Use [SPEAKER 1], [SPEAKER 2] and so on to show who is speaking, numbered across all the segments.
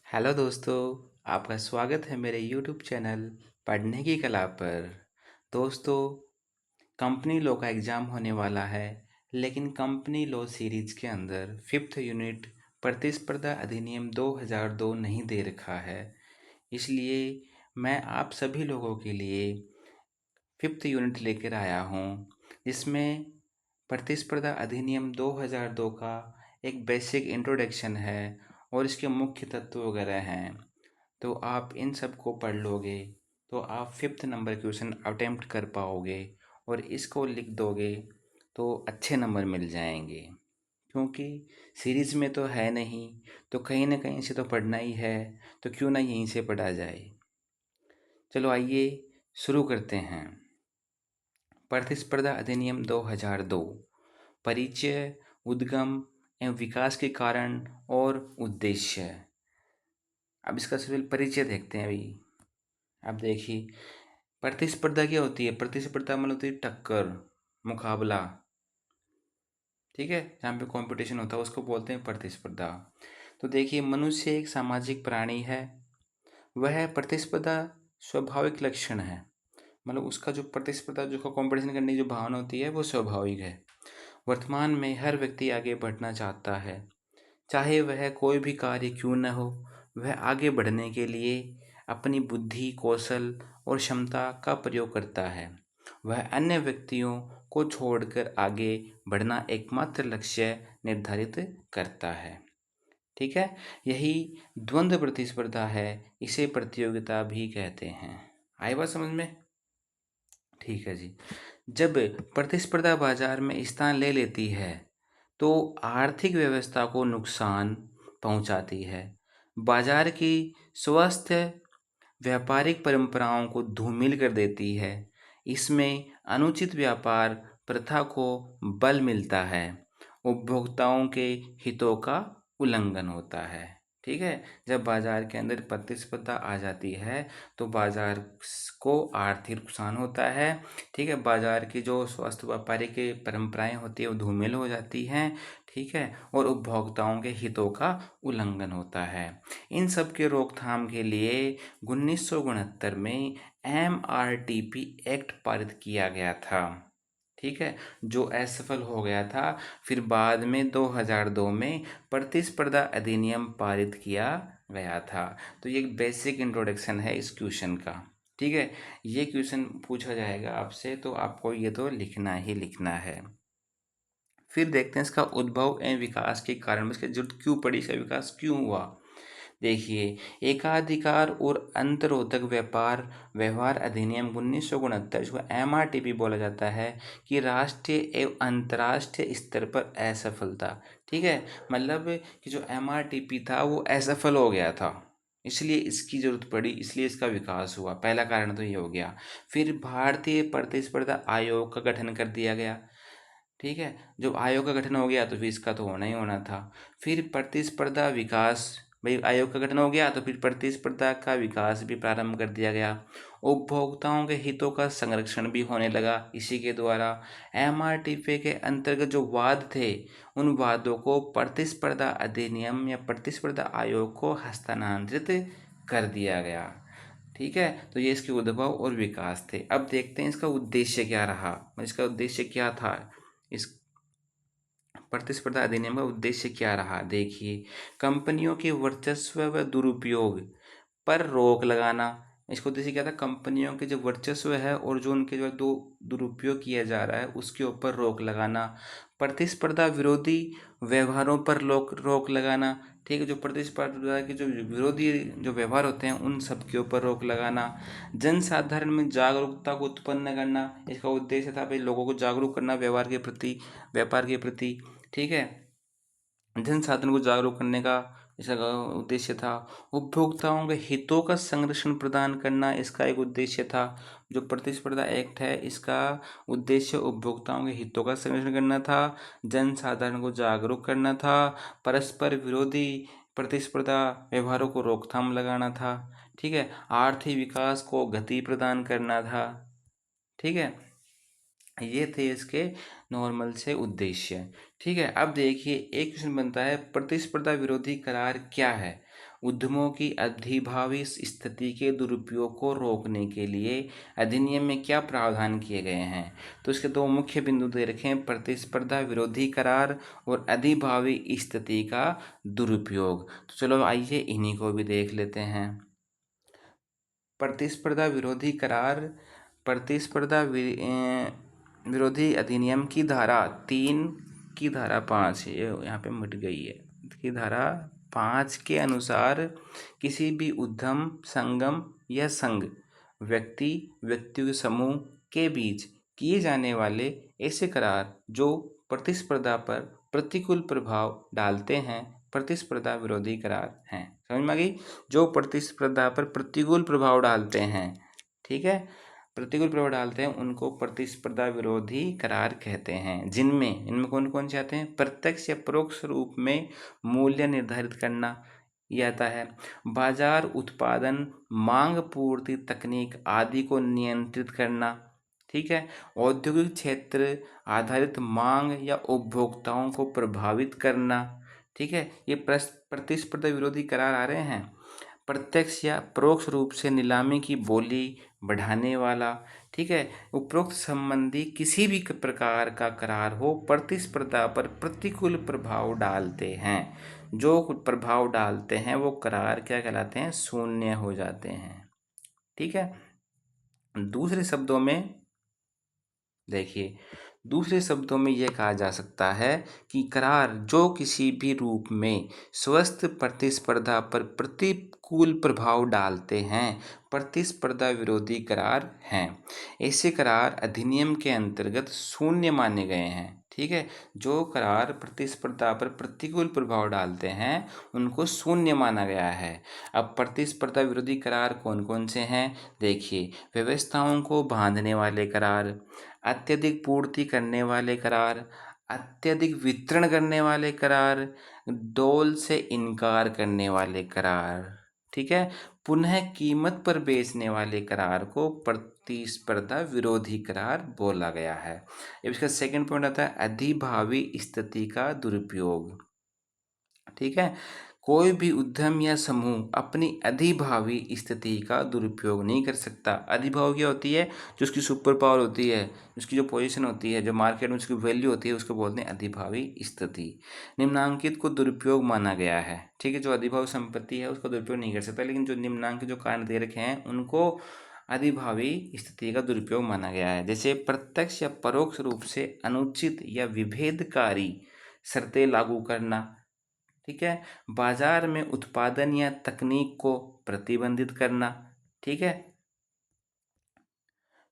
[SPEAKER 1] Hello दोस्तों, आपका स्वागत है मेरे यूट्यूब चैनल पढ़ने की कला पर। दोस्तों, कंपनी लॉ का एग्ज़ाम होने वाला है, लेकिन कंपनी लॉ सीरीज के अंदर फिफ्थ यूनिट प्रतिस्पर्धा अधिनियम 2002 नहीं दे रखा है। इसलिए मैं आप सभी लोगों के लिए फिफ्थ यूनिट लेकर आया हूँ, जिसमें प्रतिस्पर्धा अधिनियम 2002 का एक बेसिक इंट्रोडक्शन है और इसके मुख्य तत्व वगैरह हैं। तो आप इन सब को पढ़ लोगे तो आप फिफ्थ नंबर क्वेश्चन अटेम्प्ट कर पाओगे और इसको लिख दोगे तो अच्छे नंबर मिल जाएंगे। क्योंकि सीरीज में तो है नहीं, तो कहीं ना कहीं से तो पढ़ना ही है, तो क्यों ना यहीं से पढ़ा जाए। चलो आइए शुरू करते हैं। प्रतिस्पर्धा अधिनियम 2002 परिचय, उद्गम एवं विकास के कारण और उद्देश्य। अब इसका सिर्फ परिचय देखते हैं। अभी अब देखिए, प्रतिस्पर्धा क्या होती है। प्रतिस्पर्धा मतलब होती है टक्कर, मुकाबला। ठीक है, जहाँ पे कंपटीशन होता है उसको बोलते हैं प्रतिस्पर्धा। तो देखिए, मनुष्य एक सामाजिक प्राणी है। वह प्रतिस्पर्धा स्वाभाविक लक्षण है। मतलब उसका जो प्रतिस्पर्धा, जो कंपटीशन करने की जो भावना होती है वो स्वाभाविक है। वर्तमान में हर व्यक्ति आगे बढ़ना चाहता है, चाहे वह कोई भी कार्य क्यों न हो। वह आगे बढ़ने के लिए अपनी बुद्धि, कौशल और क्षमता का प्रयोग करता है। वह अन्य व्यक्तियों को छोड़कर आगे बढ़ना एकमात्र लक्ष्य निर्धारित करता है। ठीक है, यही द्वंद्व प्रतिस्पर्धा है। इसे प्रतियोगिता भी कहते हैं। आई बात समझ में? ठीक है जी। जब प्रतिस्पर्धा बाजार में स्थान ले लेती है तो आर्थिक व्यवस्था को नुकसान पहुंचाती है। बाजार की स्वस्थ व्यापारिक परंपराओं को धूमिल कर देती है। इसमें अनुचित व्यापार प्रथा को बल मिलता है। उपभोक्ताओं के हितों का उल्लंघन होता है। ठीक है, जब बाजार के अंदर प्रतिस्पर्धा आ जाती है तो बाजार को आर्थिक नुकसान होता है। ठीक है, बाजार की जो स्वस्थ व्यापारिक परंपराएं होती है वो धूमिल हो जाती हैं। ठीक है, और उपभोक्ताओं के हितों का उल्लंघन होता है। इन सब के रोकथाम के लिए 1969 में MRTP एक्ट पारित किया गया था। ठीक है, जो असफल हो गया था। फिर बाद में 2002 में प्रतिस्पर्धा अधिनियम पारित किया गया था। तो ये एक बेसिक इंट्रोडक्शन है इस क्वेश्चन का। ठीक है, ये क्वेश्चन पूछा जाएगा आपसे तो आपको ये तो लिखना ही लिखना है। फिर देखते हैं इसका उद्भव एवं विकास के कारण, इसकी जरूरत क्यों पड़ी, इसका विकास क्यों हुआ। देखिए, एकाधिकार और अंतरोधक व्यापार व्यवहार अधिनियम 1969, जिसको MRTP बोला जाता है, कि राष्ट्रीय एवं अंतर्राष्ट्रीय स्तर पर असफल था। ठीक है, मतलब कि जो MRTP था वो असफल हो गया था, इसलिए इसकी जरूरत पड़ी, इसलिए इसका विकास हुआ। पहला कारण तो ये हो गया। फिर भारतीय प्रतिस्पर्धा आयोग का गठन कर दिया गया। ठीक है, जब आयोग का गठन हो गया तो फिर इसका तो होना ही होना था। फिर प्रतिस्पर्धा विकास, भाई आयोग का गठन हो गया तो फिर प्रतिस्पर्धा का विकास भी प्रारंभ कर दिया गया। उपभोक्ताओं के हितों का संरक्षण भी होने लगा इसी के द्वारा। MRTP के अंतर्गत जो वाद थे, उन वादों को प्रतिस्पर्धा अधिनियम या प्रतिस्पर्धा आयोग को हस्तांतरित कर दिया गया। ठीक है, तो ये इसके उद्भव और विकास थे। अब देखते हैं इसका उद्देश्य क्या रहा, इसका उद्देश्य क्या था। इस प्रतिस्पर्धा अधिनियम का उद्देश्य क्या रहा, देखिए, कंपनियों के वर्चस्व व दुरुपयोग पर रोक लगाना। इसका उद्देश्य क्या था, कंपनियों के जो वर्चस्व है और जो उनके जो दो दुरुपयोग किया जा रहा है उसके ऊपर रोक लगाना। प्रतिस्पर्धा विरोधी व्यवहारों पर रोक लगाना। ठीक है, जो प्रतिस्पर्धा के जो विरोधी जो व्यवहार होते हैं उन सब के ऊपर रोक लगाना। जनसाधारण में जागरूकता को उत्पन्न करना, इसका उद्देश्य था भाई लोगों को जागरूक करना व्यवहार के प्रति, व्यापार के प्रति। ठीक है, जन साधन को जागरूक करने का इसका उद्देश्य था। उपभोक्ताओं के हितों का संरक्षण प्रदान करना इसका एक उद्देश्य था। जो प्रतिस्पर्धा एक्ट है इसका उद्देश्य उपभोक्ताओं के हितों का संरक्षण करना था, जन साधारण को जागरूक करना था, परस्पर विरोधी प्रतिस्पर्धा व्यवहारों को रोकथाम लगाना था। ठीक है, आर्थिक विकास को गति प्रदान करना था। ठीक है, ये थे इसके नॉर्मल से उद्देश्य। ठीक है, अब देखिए एक क्वेश्चन बनता है, प्रतिस्पर्धा विरोधी करार क्या है। उद्यमों की अधिभावी स्थिति के दुरुपयोग को रोकने के लिए अधिनियम में क्या प्रावधान किए गए हैं। तो इसके दो मुख्य बिंदु दे रखे हैं, प्रतिस्पर्धा विरोधी करार और अधिभावी स्थिति का दुरुपयोग। तो चलो आइए इन्हीं को भी देख लेते हैं। प्रतिस्पर्धा विरोधी करार प्रतिस्पर्धा विरोधी अधिनियम की धारा 3 की धारा 5, ये यहाँ पे मिट गई है, की धारा 5 के अनुसार किसी भी उद्यम, संगम या संघ, व्यक्तियों के समूह के बीच किए जाने वाले ऐसे करार जो प्रतिस्पर्धा पर प्रतिकूल प्रभाव डालते हैं, प्रतिस्पर्धा विरोधी करार हैं। समझ में आ गई? जो प्रतिस्पर्धा पर प्रतिकूल प्रभाव डालते हैं, ठीक है, प्रतिकूल प्रभाव डालते हैं, उनको प्रतिस्पर्धा विरोधी करार कहते हैं। इनमें कौन कौन से आते हैं? प्रत्यक्ष या परोक्ष रूप में मूल्य निर्धारित करना, ये आता है। बाजार उत्पादन, मांग पूर्ति तकनीक आदि को नियंत्रित करना, ठीक है। औद्योगिक क्षेत्र आधारित मांग या उपभोक्ताओं को प्रभावित करना, ठीक है। ये प्रतिस्पर्धा विरोधी करार आ रहे हैं। प्रत्यक्ष या परोक्ष रूप से नीलामी की बोली बढ़ाने वाला, ठीक है। उपरोक्त संबंधी किसी भी प्रकार का करार हो, प्रतिस्पर्धा पर प्रतिकूल प्रभाव डालते हैं। जो प्रभाव डालते हैं वो करार क्या कहलाते हैं? शून्य हो जाते हैं, ठीक है। दूसरे शब्दों में देखिए, दूसरे शब्दों में यह कहा जा सकता है कि करार जो किसी भी रूप में स्वस्थ प्रतिस्पर्धा पर प्रतिकूल प्रभाव डालते हैं, प्रतिस्पर्धा विरोधी करार हैं। ऐसे करार अधिनियम के अंतर्गत शून्य माने गए हैं, ठीक है। जो करार प्रतिस्पर्धा पर प्रतिकूल प्रभाव डालते हैं उनको शून्य माना गया है। अब प्रतिस्पर्धा विरोधी करार कौन कौन से हैं? देखिए, व्यवस्थाओं को बांधने वाले करार, अत्यधिक पूर्ति करने वाले करार, अत्यधिक वितरण करने वाले करार, डोल से इनकार करने वाले करार, ठीक है। पुनः कीमत पर बेचने वाले करार को प्रतिस्पर्धा विरोधी करार बोला गया है। अब इसका सेकंड पॉइंट आता है अधिभावी स्थिति का दुरुपयोग, ठीक है। कोई भी उद्यम या समूह अपनी अधिभावी स्थिति का दुरुपयोग नहीं कर सकता। अधिभाव क्या होती है? जो उसकी सुपर पावर होती है, उसकी जो पोजीशन होती है, जो मार्केट में उसकी वैल्यू होती है, उसको बोलते हैं अधिभावी स्थिति। निम्नांकित को दुरुपयोग माना गया है, ठीक है। जो अधिभाव संपत्ति है उसका दुरुपयोग नहीं कर सकता, लेकिन जो निम्नांकित जो कारण दे रखे हैं उनको अधिभावी स्थिति का दुरुपयोग माना गया है। जैसे प्रत्यक्ष या परोक्ष रूप से अनुचित या विभेदकारी शर्तें लागू करना, ठीक है। बाजार में उत्पादन या तकनीक को प्रतिबंधित करना, ठीक है।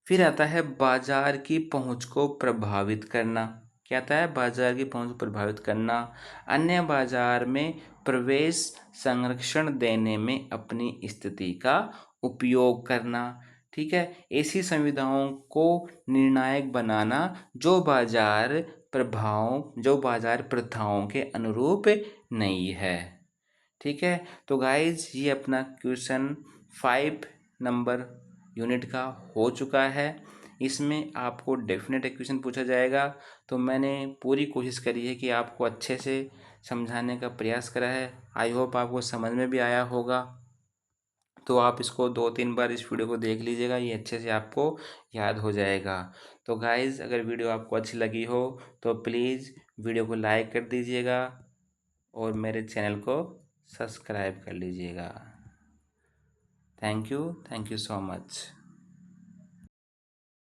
[SPEAKER 1] फिर आता है बाजार की पहुंच को प्रभावित करना। क्या आता है? बाजार की पहुंच को प्रभावित करना। अन्य बाजार में प्रवेश संरक्षण देने में अपनी स्थिति का उपयोग करना, ठीक है। ऐसी संविधाओं को निर्णायक बनाना जो बाजार प्रथाओं के अनुरूप नहीं है, ठीक है। तो गाइज ये अपना क्वेश्चन 5 नंबर यूनिट का हो चुका है। इसमें आपको डेफिनेट एक क्वेश्चन पूछा जाएगा, तो मैंने पूरी कोशिश करी है कि आपको अच्छे से समझाने का प्रयास करा है। आई होप आपको समझ में भी आया होगा। तो आप इसको 2-3 बार इस वीडियो को देख लीजिएगा, ये अच्छे से आपको याद हो जाएगा। तो गाइज़ अगर वीडियो आपको अच्छी लगी हो तो प्लीज़ वीडियो को लाइक कर दीजिएगा और मेरे चैनल को सब्सक्राइब कर लीजिएगा। Thank you so much.